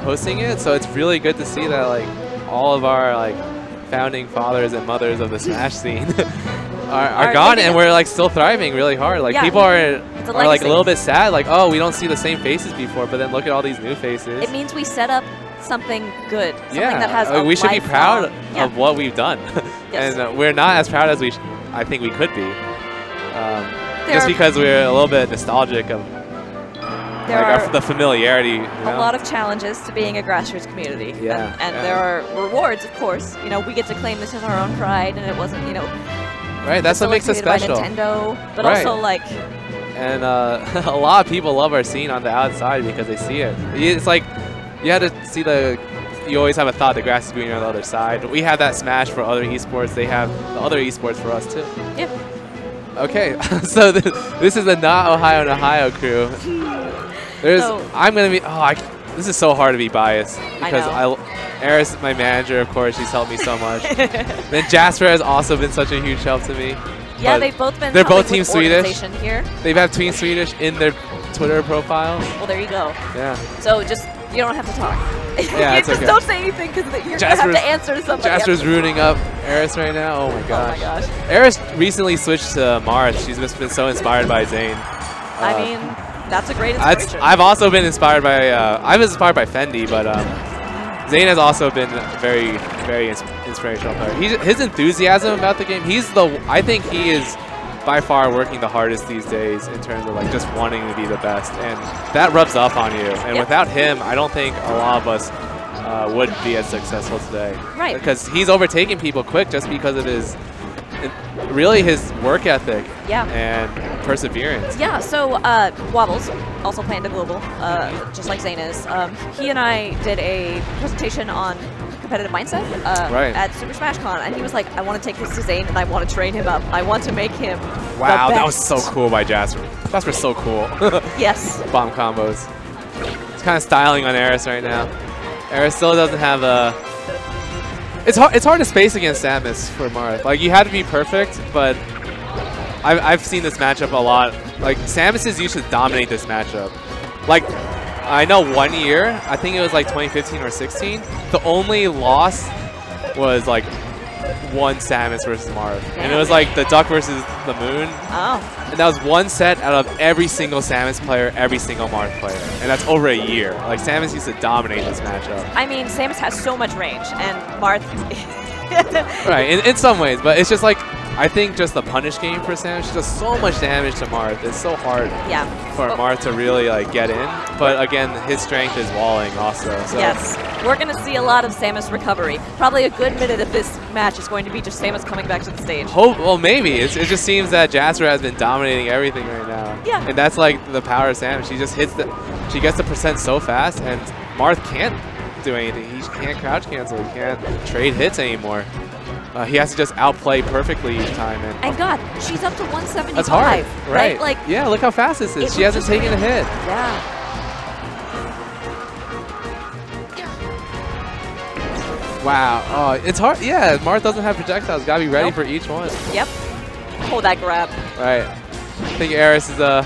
hosting it, so it's really good to see that like all of our like founding fathers and mothers of the Smash scene are gone, and we're like still thriving really hard. Like people are like a little bit sad, like, oh, we don't see the same faces before, but then look at all these new faces. It means we set up something good, something that has a we should be proud of what we've done. Yes. And we're not as proud as I think we could be. Just because we're a little bit nostalgic of the familiarity. A lot of challenges to being a grassroots community. Yeah. And there are rewards, of course. You know, we get to claim this as our own pride, and it wasn't, you know, right, that's what makes it special. By Nintendo, but also like. And a lot of people love our scene on the outside because they see it. It's like you had to see you always have a thought the grass is greener on the other side. We have that Smash for other esports. They have the other esports for us too. Yep. Okay, so this is the Not Ohio and Ohio crew. I'm gonna be. This is so hard to be biased because Eris, my manager, of course, she's helped me so much. Then Jasper has also been such a huge help to me. Yeah, they've both been. They're both Team Swedish. Here. They have Team Swedish in their Twitter profiles. Well, there you go. Yeah. So you don't have to talk. Yeah, it's just don't say anything because you're gonna have to answer somebody. Jasper's rooting up Eris right now. Oh my gosh. Oh my gosh. Eris recently switched to Marth. She's just been so inspired by Zane. I mean, that's a great inspiration. I've also been inspired by. I was inspired by Fendi, but Zane has also been very, very inspirational player. His enthusiasm about the game. I think he is by far working the hardest these days in terms of like just wanting to be the best, and that rubs off on you. And without him, I don't think a lot of us would be as successful today. Right. Because he's overtaking people quick just because of his work ethic. Yeah. And perseverance. Yeah. So Wobbles, also playing the global, just like Zane is. He and I did a presentation on competitive mindset at Super Smash Con, and he was like, I want to take this to Zane and I want to train him up. I want to make him Wow, that was so cool by Jasper. Jasper's so cool. Yes. Bomb combos. It's kind of styling on Eris right now. Eris still doesn't have a... It's hard to space against Samus for Marth. Like, you had to be perfect, but I've seen this matchup a lot. Like, Samus is used to dominate this matchup. Like, I know 1 year, I think it was like 2015 or 16, the only loss was like one Samus versus Marth. And it was like the Duck versus the Moon. Oh. And that was one set out of every single Samus player, every single Marth player. And that's over a year. Like, Samus used to dominate this matchup. I mean, Samus has so much range, and Marth... Right, in some ways, but it's just like, I think just the punish game for Samus, she does so much damage to Marth. It's so hard for Marth to really like get in. But again, his strength is walling also. So. Yes, we're going to see a lot of Samus recovery. Probably a good minute of this match is going to be just Samus coming back to the stage. Well, maybe. It just seems that Jasper has been dominating everything right now. Yeah. And that's like the power of Samus. She just she gets the percent so fast, and Marth can't do anything. He can't crouch cancel. He can't trade hits anymore. He has to just outplay perfectly each time. And God, she's up to 175. That's hard, right? Like, yeah, look how fast this is. She hasn't taken a hit. Yeah. Wow. Oh, it's hard. Yeah, Marth doesn't have projectiles. Got to be ready for each one. Yep. Hold that grab. Right. I think Eris is a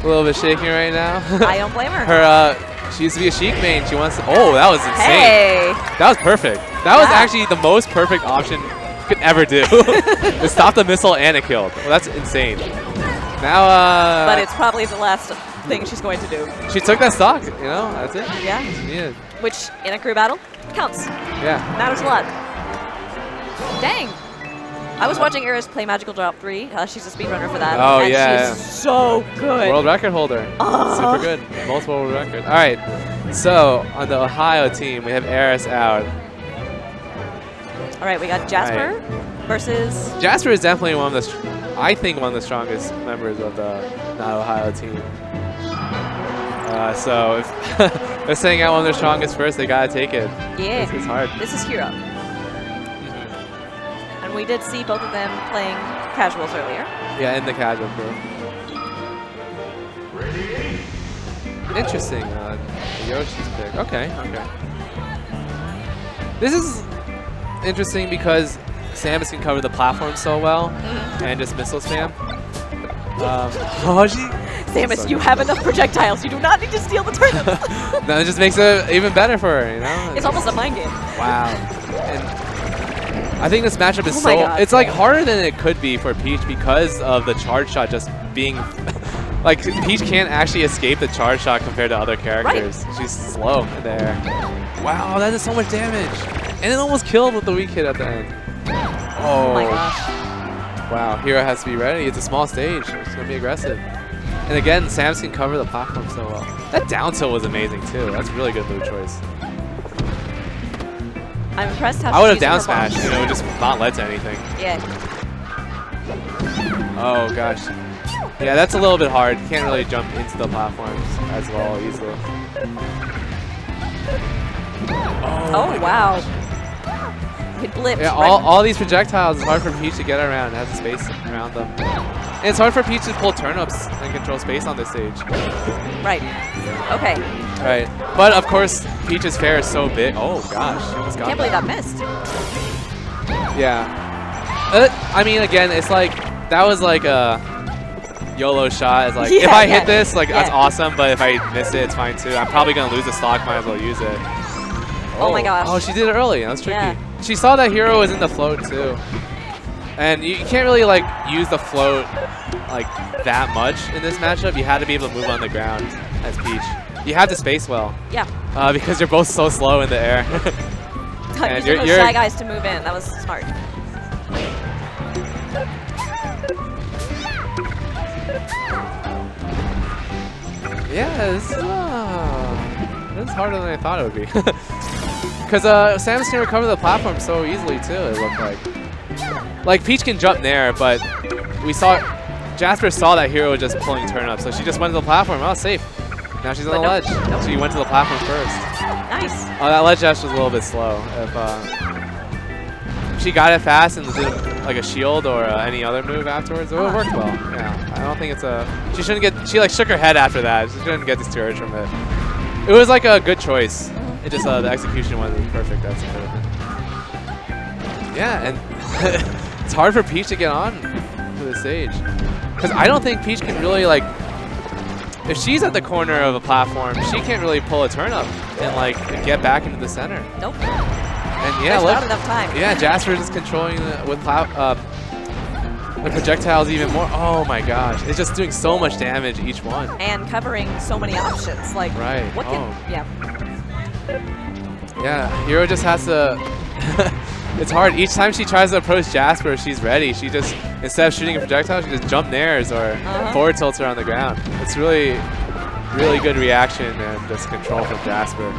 little bit shaking right now. I don't blame her. She used to be a Sheik main. She wants to... Oh, that was insane. Hey. That was perfect. That was actually the most perfect option you could ever do. To stop the missile and a kill. Well, that's insane. Now... but it's probably the last thing she's going to do. She took that stock, you know? That's it. Yeah. Yeah. Which, in a crew battle, counts. Yeah. Matters a lot. Dang. I was watching Eris play Magical Drop 3. She's a speedrunner for that. Oh, and yeah. she's so good. World record holder. Super good. Multiple world record. All right. So, on the Ohio team, we have Eris out. All right, we got Jasper versus... Jasper is definitely one of the, I think, one of the strongest members of the Ohio team. So, if they're saying out one of their strongest first, they got to take it. Yeah. This is hard. This is Hero. And we did see both of them playing casuals earlier. Yeah, in the casual crew. Interesting. Yoshi's pick. Okay, okay. This is interesting because Samus can cover the platform so well and just missile spam. Samus, So you have enough projectiles. You do not need to steal the turnips. No, it just makes it even better for her, you know? It's almost a mind game. Wow. And I think this matchup is it's like harder than it could be for Peach because of the charge shot just being like Peach can't actually escape the charge shot compared to other characters. Right. She's slow in the air. Wow, that is so much damage. And it almost killed with the weak hit at the end. Oh my gosh. Wow, Hero has to be ready. It's a small stage. It's going to be aggressive. And again, Samus can cover the platform so well. That down tilt was amazing too. That's a really good move choice. I'm impressed how I would have down smashed, you know, just not led to anything. Yeah. Oh gosh. Yeah, that's a little bit hard. You can't really jump into the platforms as well easily. Oh wow. It blipped. Yeah, all these projectiles, it's hard for Peach to get around. It has space around them. And it's hard for Peach to pull turnips and control space on this stage. Right. Okay. Right. But of course, Peach's fair is so big. Oh gosh, she almost got Can't believe that missed. Yeah. I mean, again, it's like, that was like a YOLO shot. It's like, if I hit this, like, that's awesome, but if I miss it, it's fine too. I'm probably going to lose the stock, might as well use it. Oh my gosh. Oh, she did it early. That's tricky. Yeah. She saw that Hero was in the float too. And you can't really like use the float like that much in this matchup. You had to be able to move on the ground as Peach. You have to space well. Yeah. Because you're both so slow in the air. And you're Shy Guys to move in. That was smart. Yeah, this is harder than I thought it would be. Because Samus can recover the platform so easily too, it looked like. Like, Peach can jump there, but Jasper saw that Hero was just pulling turnips, so she just went to the platform. Oh, safe. Now she's on the ledge. She went to the platform first. Nice. Oh, that ledge dash was a little bit slow. If she got it fast and did like a shield or any other move afterwards, it would have worked well. Yeah, I don't think it's she shouldn't get, she like shook her head after that. She shouldn't get discouraged from it. It was like a good choice. It just, the execution wasn't perfect. That's important. Yeah, and it's hard for Peach to get on to the stage. Because I don't think Peach can really, like, if she's at the corner of a platform, she can't really pull a turnip and, like, get back into the center. Nope. And yeah, not enough time. Yeah, Jasper's just controlling with the projectiles even more. Oh my gosh, it's just doing so much damage each one. And covering so many options. Like, what can, Yeah, Hero just has to, it's hard. Each time she tries to approach Jasper, she's ready. She just, instead of shooting a projectile, she just jump nairs or forward tilts her on the ground. It's really, really good reaction and just control from Jasper.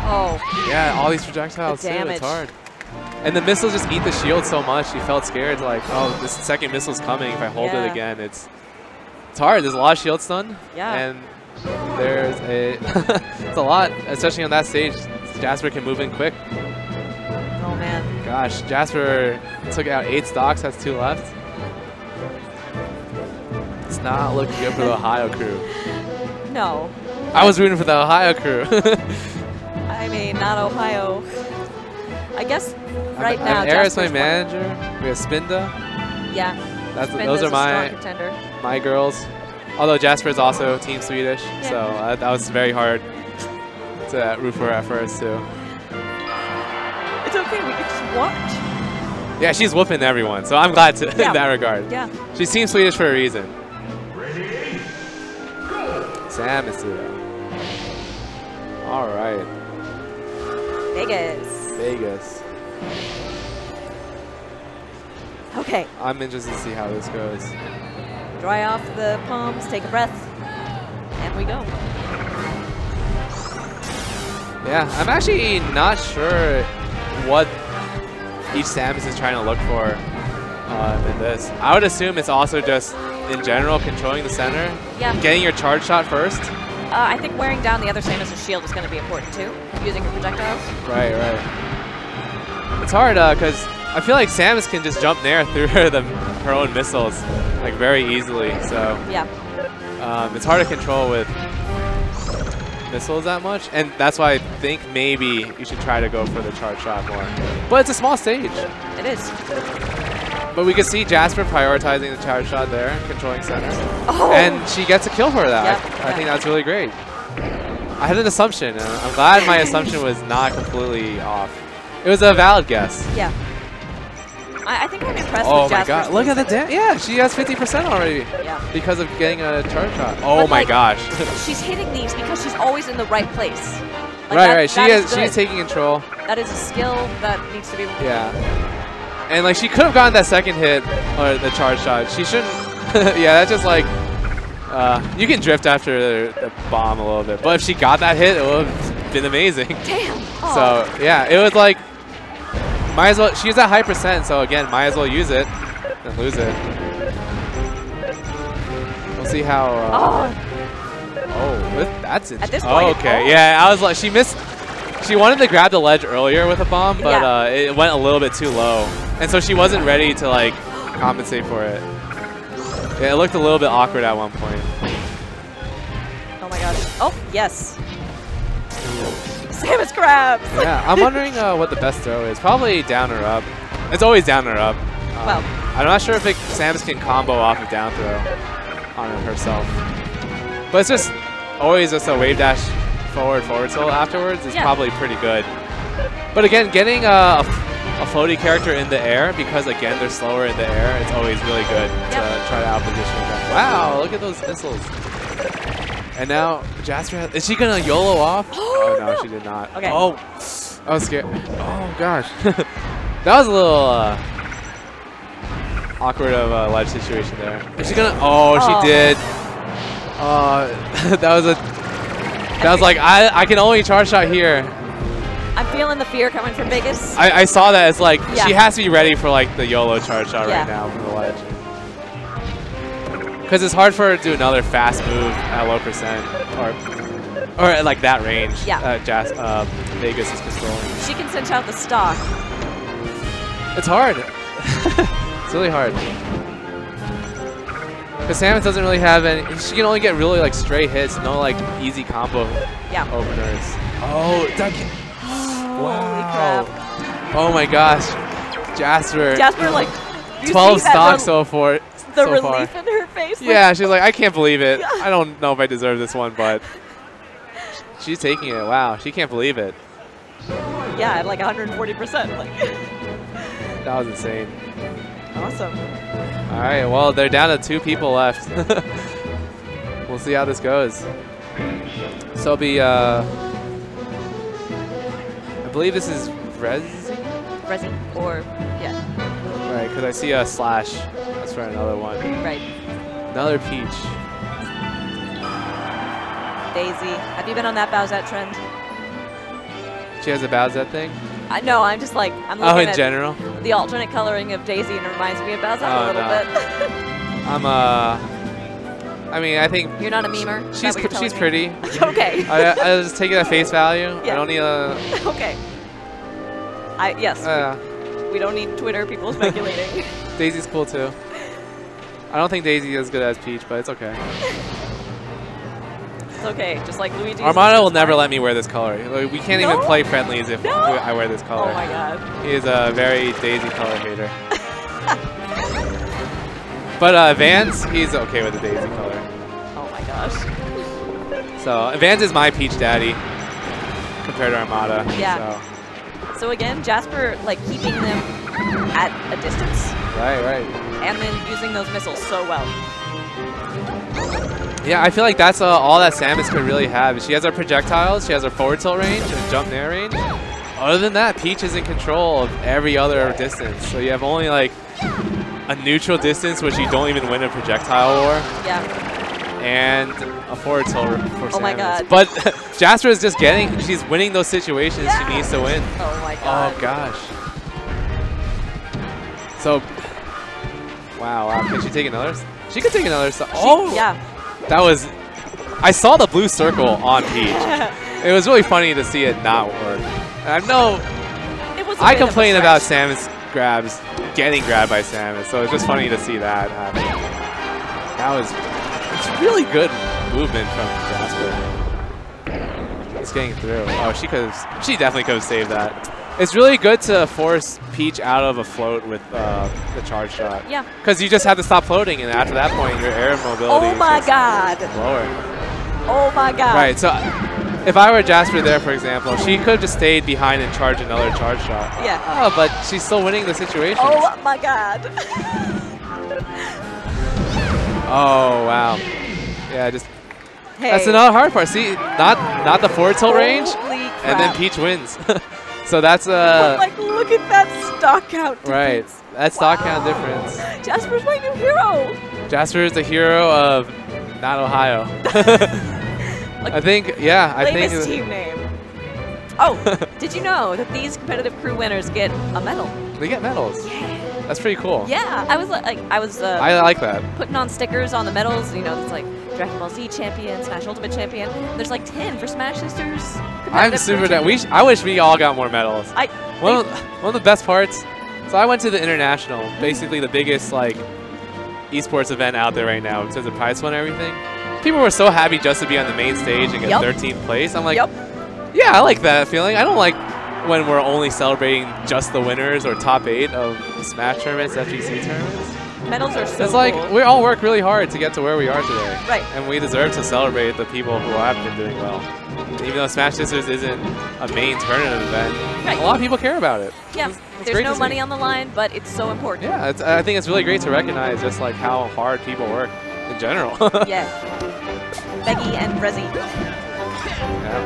Oh. Yeah, all these projectiles too, it's hard. And the missiles just eat the shield so much, she felt scared, like, oh, this second missile's coming. If I hold it again, it's hard. There's a lot of shield stun. Yeah. And there's it's a lot, especially on that stage. Jasper can move in quick. Oh man. Gosh, Jasper took out 8 stocks, has 2 left. It's not looking good for the Ohio crew. No. I was rooting for the Ohio crew. I mean, not Ohio. I guess right now. Era's my manager. We have Spinda. Yeah. Those are my girls. Although Jasper is also Team Swedish, so that was very hard to root for her at first too. It's okay, we can just watch. Yeah, she's whooping everyone, so I'm glad to in that regard. Yeah. She's Team Swedish for a reason. Samus. All right. Vegas. Okay. I'm interested to see how this goes. Dry off the palms, take a breath, and we go. Yeah, I'm actually not sure what each Samus is trying to look for in this. I would assume it's also just, in general, controlling the center. Yeah. Getting your charge shot first. I think wearing down the other Samus' shield is going to be important too, using her projectiles. Right. It's hard because I feel like Samus can just jump there through her own missiles like very easily. So yeah, it's hard to control with missiles that much, and that's why I think maybe you should try to go for the charge shot more. But it's a small stage. It is. But we could see Jasper prioritizing the charge shot there, controlling center. And she gets a kill for that. Yep. I think that's really great. I had an assumption, and I'm glad my assumption was not completely off. It was a valid guess. Yeah. I think I'm impressed with Jasper's. Oh my god, look at the damage. Yeah, she has 50% already. Yeah. Because of getting a charge shot. Oh my gosh. She's hitting these because she's always in the right place. Right. She's taking control. That is a skill that needs to be. Yeah. And like she could have gotten that second hit or the charge shot. She shouldn't. Yeah, that's just like you can drift after the bomb a little bit, but if she got that hit, it would have been amazing. Damn. So yeah, it was like might as well. She's at high percent, so again, might as well use it and lose it. We'll see how. That's it. At this point. Okay. Yeah, I was like, she missed. She wanted to grab the ledge earlier with a bomb, but it went a little bit too low. And so she wasn't ready to like compensate for it. Yeah, it looked a little bit awkward at one point. Oh my gosh. Oh, yes. Samus grabs. Yeah, I'm wondering what the best throw is. Probably down or up. It's always down or up. Well, I'm not sure if Samus can combo off of down throw on it herself. But it's just always just a wave dash forward tilt afterwards is probably pretty good. But again, getting a floaty character in the air, because again they're slower in the air, it's always really good to try to outposition them. Wow, look at those missiles. And now Jasper, is she gonna YOLO off? Oh no, she did not. Okay. Oh, I was scared. Oh gosh. That was a little awkward of a ledge situation there. Is she gonna? Oh, she did. That was like, I can only charge shot here. I'm feeling the fear coming from Vegas. I saw that. It's like, she has to be ready for like the YOLO charge shot right now from the ledge. Because it's hard for her to do another fast move at low percent. Or at like that range. Yeah. Vegas is controlling. She can cinch out the stock. It's hard. It's really hard. Because Samus doesn't really have any. She can only get really like straight hits, no like easy combo openers. Oh, wow! Holy crap! Oh my gosh, Jasper like 12 stock so far. The relief in her face. Yeah, she's like, I can't believe it. I don't know if I deserve this one, but she's taking it. Wow, she can't believe it. Yeah, at like 140%. Like. That was insane. Awesome. All right, well, they're down to 2 people left. We'll see how this goes. So it'll be, I believe this is Resi, or, yeah. Right, because I see a slash. That's for another one. Right. Another Peach. Daisy. Have you been on that Bowsette trend? She has a Bowsette thing? No, I'm just like, I'm looking in general? The alternate coloring of Daisy, and it reminds me of Bowsette a little bit. I mean, I think... You're not a memer? She's pretty. Okay. I just take it at face value. Yeah. I don't need a... Okay. Yes. We don't need Twitter people speculating. Daisy's cool, too. I don't think Daisy is as good as Peach, but it's okay. It's okay, just like Luigi. Armada will never let me wear this color. Like, we can't even play friendlies if I wear this color. Oh my god. He is a very Daisy color hater. But Vance, he's okay with the Daisy color. Oh my gosh. So Vance is my Peach daddy compared to Armada. Yeah. So again, Jasper like keeping them at a distance. Right. And then using those missiles so well. Yeah, I feel like that's all that Samus could really have. She has her projectiles, she has her forward tilt range, and jump nair range. Other than that, Peach is in control of every other distance. So you have only like a neutral distance, which you don't even win a projectile war. Yeah. And a forward tilt for Samus. Oh my god. But Jasper is just she's winning those situations she needs to win. Oh my god. Oh gosh. So, wow. Can she take another? She could take another. Yeah. That was, I saw the blue circle on Peach. It was really funny to see it not work. And I know, I complain about Samus grabs getting grabbed by Samus, so it's just funny to see that happen. It's really good movement from Jasper. It's getting through. Oh, she definitely could have saved that. It's really good to force Peach out of a float with the charge shot. Yeah. Because you just have to stop floating, and after that point, your air mobility oh my is god. lower. Oh my god. Right, so if I were Jasper there, for example, she could have just stayed behind and charged another charge shot. Yeah. Oh, but she's still winning the situation. Oh my god. Oh, wow. Yeah, just... Hey. That's another hard part. See, not the forward tilt range, and then Peach wins. So that's like, look at that stock count difference. Right, that stock count difference. Jasper's my new hero. Jasper is the hero of not Ohio. Like, I think, yeah, I think. Latest team name. Oh, did you know that these competitive crew winners get a medal? They get medals. Yeah. That's pretty cool. Yeah, I was I like that. Putting on stickers on the medals. You know, it's like Dragon Ball Z champion, Smash Ultimate champion. There's like 10 for Smash Sisters. I'm super down. I wish we all got more medals. One of the best parts. So I went to the International, basically the biggest like esports event out there right now in terms of prize fund and everything. People were so happy just to be on the main stage and get 13th place. I'm like, yeah, I like that feeling. I don't like when we're only celebrating just the winners or top 8 of Smash tournaments, FGC tournaments. Medals are so It's like cool. we all work really hard to get to where we are today. Right. And we deserve to celebrate the people who have been doing well. Even though Smash Sisters isn't a main tournament event, a lot of people care about it. Yeah, there's no money on the line, but it's so important. Yeah, I think it's really great to recognize just like how hard people work in general. Yeah. Becky and Brezzy. Yeah.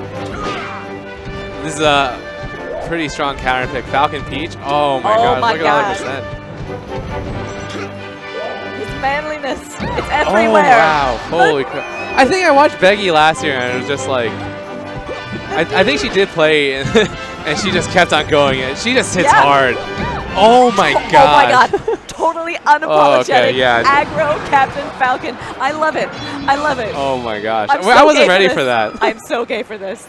This is a pretty strong counter pick. Falcon Peach. Oh my gosh, look at all the percent. His manliness. It's everywhere. Oh wow, holy crap. I think I watched Becky last year and it was just like, I think she did play and she just kept on going. And she just hits hard. Oh my god. Oh my god. Totally unapologetic. Oh, okay, yeah. Aggro Captain Falcon. I love it. I love it. Oh my gosh. I wasn't ready for that. I'm so gay for this.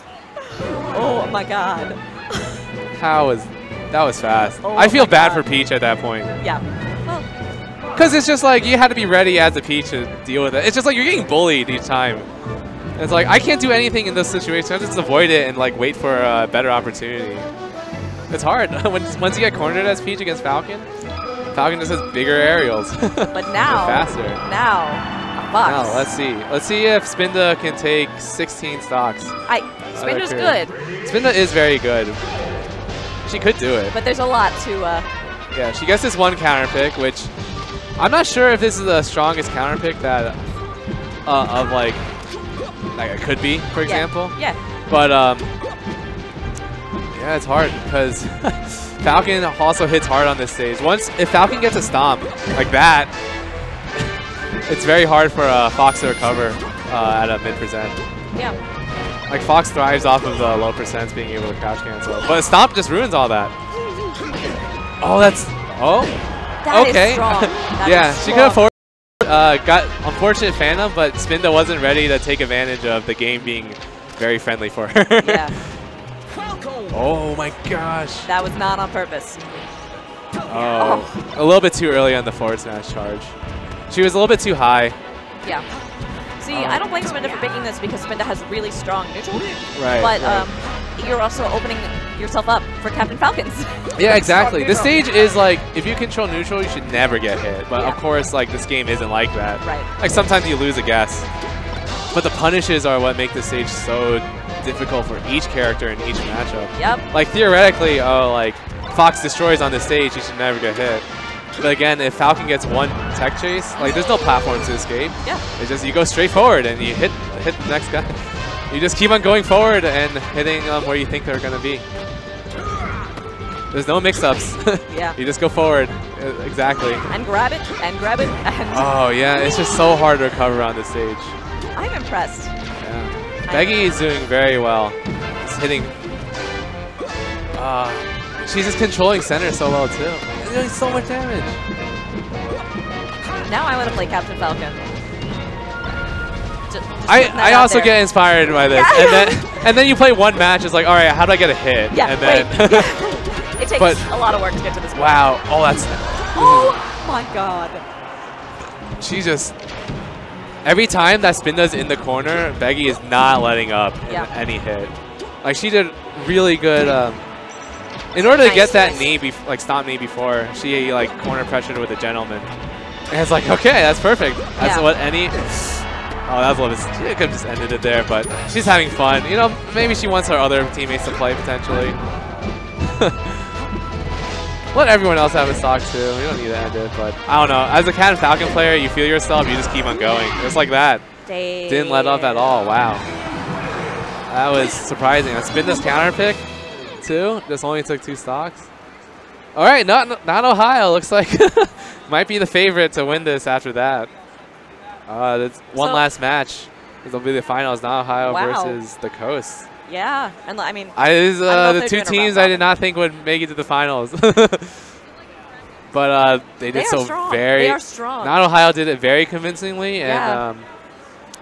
Oh my god. That was fast. Oh I feel my bad god. for Peach at that point. Yeah. Well, because it's just like you had to be ready as a Peach to deal with it. It's just like you're getting bullied each time. And it's like I can't do anything in this situation. I just avoid it and like wait for a better opportunity. It's hard. Once you get cornered as Peach against Falcon, Falcon just has bigger aerials. But now, faster. Now, Fox. Now, let's see. Let's see if Spinda can take 16 stocks. Spinda's good. Spinda is very good. She could do it. But there's a lot to... Yeah, she gets this one counter pick, which I'm not sure if this is the strongest counter pick that of like it could be, for example. Yeah. But yeah, it's hard because Falcon also hits hard on this stage. If Falcon gets a stomp like that, it's very hard for Fox to recover at a mid percent. Yeah. Like Fox thrives off of the low percents being able to crouch cancel, but a stomp just ruins all that. Oh, that okay. Is strong. Yeah, she could afford. Got unfortunate Phantom, but Spinda wasn't ready to take advantage of the game being very friendly for her. Yeah. Oh my gosh. That was not on purpose. Oh, a little bit too early on the forward smash charge. She was a little bit too high. Yeah. See, I don't blame Spinda for picking this because Spinda has really strong neutral. Right. But you're also opening yourself up for Captain Falcons. Yeah, exactly. This stage is like, if you control neutral, you should never get hit. But of course, like this game isn't like that. Right. Like sometimes you lose a guess. But the punishes are what make this stage so difficult for each character in each matchup. Yep. Like theoretically, like Fox destroys on this stage, he should never get hit. But again, if Falcon gets one tech chase, like there's no platform to escape. Yeah. It's just you go straight forward and you hit the next guy. You just keep on going forward and hitting where you think they're gonna be. There's no mix-ups. Yeah. You just go forward. Exactly. And grab it, and grab it, and... Oh yeah, it's just so hard to recover on this stage. I'm impressed. Yeah. Becky is doing very well. Just hitting... she's just controlling center so well too. And doing so much damage. Now I want to play Captain Falcon. Just I also get inspired by this. And then you play one match, it's like, all right, how do I get a hit? Yeah, and then it takes a lot of work to get to this point. Wow. Oh, that's... Oh my god. She just... Every time that Spinda's in the corner, Becky is not letting up in any hit. Like, she did really good In order to get that knee, like stop knee before, she like corner pressured with a gentleman. And it's like, okay, that's perfect. That's what any... Oh, that was a little bit... She could have just ended it there, but she's having fun. You know, maybe she wants her other teammates to play, potentially. Let everyone else have a stock, too. We don't need to end it, but I don't know. As a Cat and Falcon player, you feel yourself, you just keep on going. Just like that. Damn. Didn't let up at all. Wow. That was surprising. I spin this counter pick, too. Just only took 2 stocks. All right, not Ohio. Looks like might be the favorite to win this after that. That's one last match. It'll be the finals. Not Ohio versus the Coast. Yeah, and I mean, the 2 teams I did not think would make it to the finals. But they did so strong. very. They are strong. Not Ohio did it very convincingly, and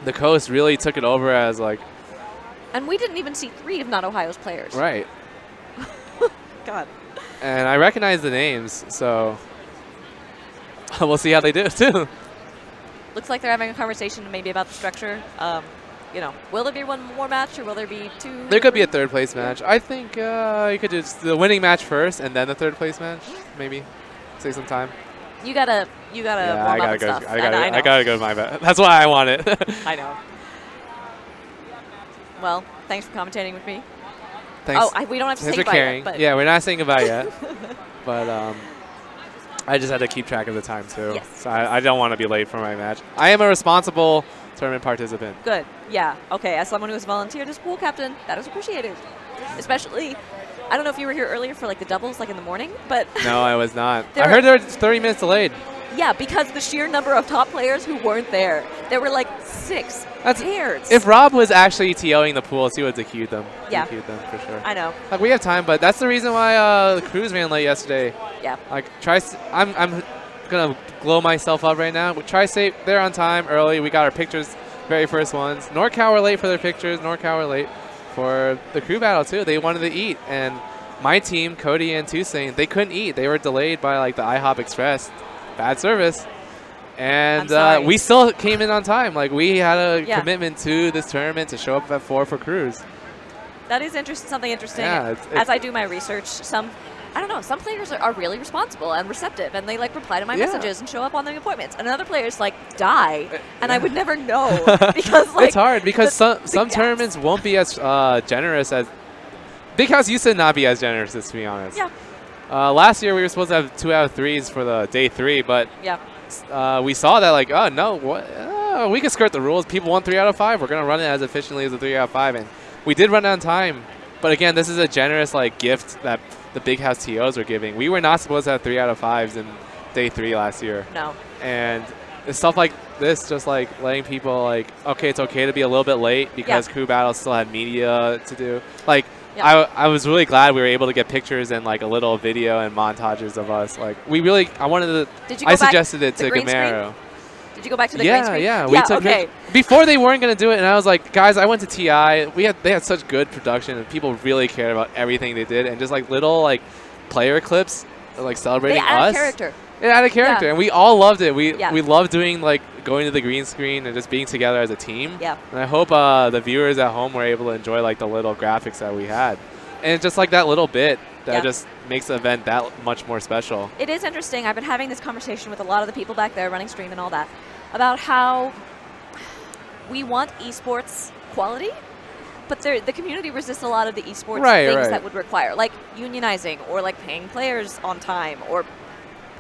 the Coast really took it over as like. And we didn't even see 3 of Not Ohio's players. Right. God. And I recognize the names, so we'll see how they do too. Looks like they're having a conversation maybe about the structure. You know, will there be one more match or will there be 2? There could be a 3rd place match. I think you could do the winning match first and then the 3rd place match, maybe. Save some time. You gotta warm up and stuff. I gotta go to my bed. That's why I want it. I know. Well, thanks for commentating with me. Thanks. Oh, we don't have to say goodbye caring. Yet, yeah, we're not saying goodbye yet. But I just had to keep track of the time too. Yes. So I don't want to be late for my match. I am a responsible tournament participant. Good. Yeah. Okay. As someone who has volunteered as pool captain, that is appreciated. Especially, I don't know if you were here earlier for like the doubles, like in the morning, but no, I was not. I heard they were 30 minutes delayed. Yeah, because the sheer number of top players who weren't there. There were like 6 pairs. If Rob was actually TOing the pools, he would have DQ'd them. Yeah. DQ'd them for sure. I know. Like we have time, but that's the reason why the Cruise ran late yesterday. Yeah. Like I'm gonna glow myself up right now. Tri-State, they're on time early. We got our pictures, very first ones. NorCal were late for their pictures. NorCal were late for the crew battle too. They wanted to eat, and my team, Cody and Toussaint, they couldn't eat. They were delayed by like the IHOP Express. Bad service. And we still came in on time. Like we had a commitment to this tournament to show up at 4 for Cruise. That is something interesting. Yeah, as I do my research, I don't know, some players are really responsible and receptive, and they like reply to my messages and show up on the appointments. And other players like die, and I would never know because like it's hard because some tournaments won't be as generous as Big House used to not be as generous, to be honest. Yeah. Last year we were supposed to have 2 out of 3s for the day 3, but we saw that like, oh no, what? We can skirt the rules. People want 3 out of 5. We're gonna run it as efficiently as a 3 out of 5, and we did run on time. But again, this is a generous like gift that the Big House TOs are giving. We were not supposed to have 3 out of 5s in day 3 last year. No. And it's stuff like this, just like letting people like, okay, it's okay to be a little bit late because crew battles still had media to do. Like. I was really glad we were able to get pictures and like a little video and montages of us. Like we really, I suggested it to Gamero. Did you go back to the green screen? Yeah. We took before they weren't gonna do it, and I was like, guys, I went to TI. They had such good production, and people really cared about everything they did, and just like little like player clips, like celebrating us. They added character. It added character, and we all loved it. We loved doing like going to the green screen and just being together as a team. Yeah. And I hope the viewers at home were able to enjoy like the little graphics that we had, and just like that little bit that just makes the event that much more special. It is interesting. I've been having this conversation with a lot of the people back there running stream and all that about how we want esports quality, but the community resists a lot of the esports things that would require like unionizing or like paying players on time or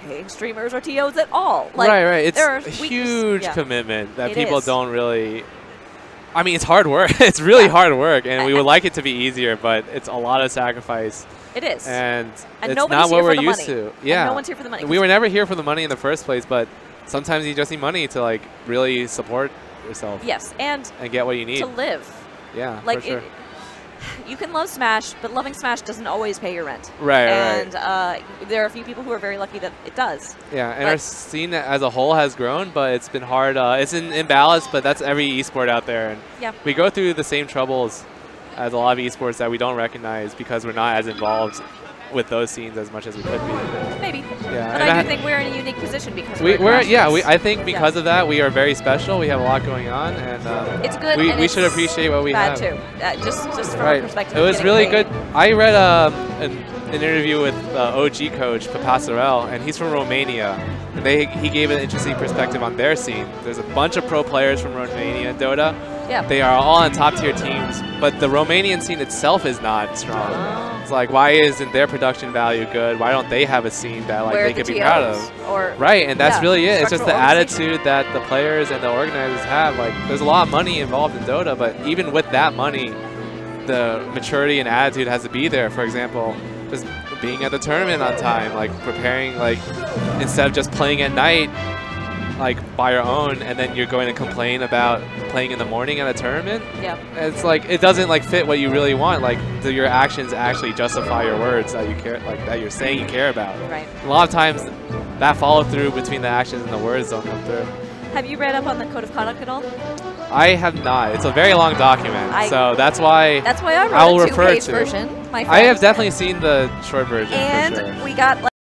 paying streamers or TOs at all. Like, It's a huge commitment that people don't really. I mean, it's hard work. It's really hard work, and we would like it to be easier, but it's a lot of sacrifice. It is. And it's not what we're used to. Yeah. And no one's here for the money. We were never here for the money in the first place, but sometimes you just need money to like really support yourself. Yes, and get what you need to live. Yeah, like for sure. You can love Smash, but loving Smash doesn't always pay your rent. And there are a few people who are very lucky that it does. Yeah, and our scene as a whole has grown, but it's been hard. It's an imbalance, but that's every esport out there. And we go through the same troubles as a lot of esports that we don't recognize because we're not as involved with those scenes as much as we could be. Maybe. Yeah. But I do think we're in a unique position because I think because of that we are very special. We have a lot going on, and it's good. We should appreciate what we have. Too. Just from a perspective. It was really good. I read an interview with OG coach Papasarel, and he's from Romania, and he gave an interesting perspective on their scene. There's a bunch of pro players from Romania in Dota. Yeah. They are all on top tier teams, but the Romanian scene itself is not strong. It's like, why isn't their production value good? Why don't they have a scene that they could be proud of? Right, and that's really it. It's just the attitude that the players and the organizers have. Like, there's a lot of money involved in Dota, but even with that money, the maturity and attitude has to be there. For example, just being at the tournament on time, like preparing, like instead of just playing at night, like by your own, and then you're going to complain about playing in the morning at a tournament. Yeah, it's like it doesn't fit what you really want. Like, do your actions actually justify your words that you care, that you're saying you care about? Right. A lot of times, that follow through between the actions and the words don't come through. Have you read up on the code of conduct at all? I have not. It's a very long document, so that's why I wrote a 2-page version. I have definitely seen the short version. And for sure. we got